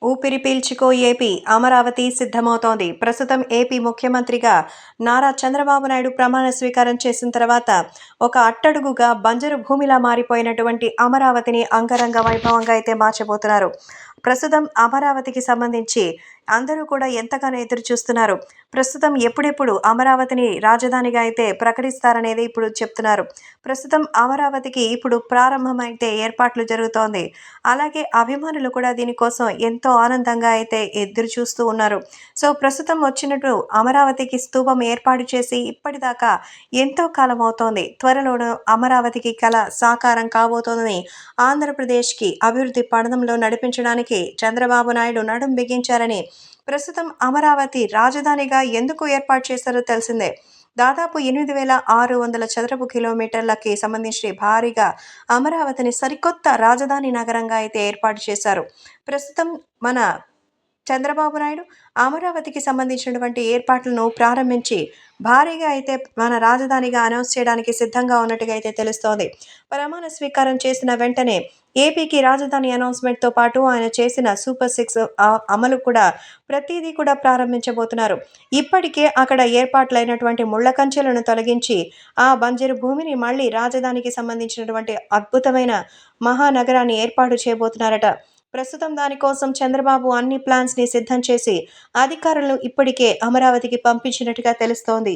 ఊపిరి పీల్చుకో ఏపీ అమరావతి సిద్ధమవుతోంది. ప్రస్తుతం ఏపీ ముఖ్యమంత్రిగా నారా చంద్రబాబు నాయుడు ప్రమాణ స్వీకారం చేసిన తర్వాత ఒక అట్టడుగుగా బంజరు భూమిలా మారిపోయినటువంటి అమరావతిని అంగరంగ వైభవంగా అయితే మార్చబోతున్నారు. ప్రస్తుతం అమరావతికి సంబంధించి అందరూ కూడా ఎంతగానో ఎదురు చూస్తున్నారు. ప్రస్తుతం ఎప్పుడెప్పుడు అమరావతిని రాజధానిగా అయితే ప్రకటిస్తారనేది ఇప్పుడు చెప్తున్నారు. ప్రస్తుతం అమరావతికి ఇప్పుడు ప్రారంభమైతే ఏర్పాట్లు జరుగుతోంది. అలాగే అభిమానులు కూడా దీనికోసం ఎంతో ఆనందంగా అయితే ఎదురు చూస్తూ ఉన్నారు. సో ప్రస్తుతం వచ్చినట్టు అమరావతికి స్తూపం ఏర్పాటు చేసి ఇప్పటిదాకా ఎంతో కాలం అవుతోంది. త్వరలోనే అమరావతికి కల సాకారం కాబోతోందని ఆంధ్రప్రదేశ్కి అభివృద్ధి పథంలో నడిపించడానికి చంద్రబాబు నాయుడు నడుం బిగించారని, ప్రస్తుతం అమరావతి రాజధానిగా ఎందుకు ఏర్పాటు చేశారో తెలిసిందే. దాదాపు 8,600 చదరపు కిలోమీటర్లకి సంబంధించి భారీగా అమరావతిని సరికొత్త రాజధాని నగరంగా అయితే ఏర్పాటు చేశారు. ప్రస్తుతం మన చంద్రబాబు నాయుడు అమరావతికి సంబంధించినటువంటి ఏర్పాట్లను ప్రారంభించి భారీగా అయితే మన రాజధానిగా అనౌన్స్ చేయడానికి సిద్ధంగా ఉన్నట్టుగా అయితే తెలుస్తోంది. ప్రమాణ స్వీకారం చేసిన వెంటనే ఏపీకి రాజధాని అనౌన్స్మెంట్తో పాటు ఆయన చేసిన సూపర్ 6 అమలు కూడా ప్రతిదీ కూడా ప్రారంభించబోతున్నారు. ఇప్పటికే అక్కడ ఏర్పాట్లైనటువంటి ముళ్ళ కంచెలను తొలగించి ఆ బంజరు భూమిని మళ్ళీ రాజధానికి సంబంధించినటువంటి అద్భుతమైన మహానగరాన్ని ఏర్పాటు చేయబోతున్నారట. ప్రస్తుతం దానికోసం చంద్రబాబు అన్ని ప్లాన్స్ని సిద్ధం చేసి అధికారులను ఇప్పటికే అమరావతికి పంపించినట్టుగా తెలుస్తోంది.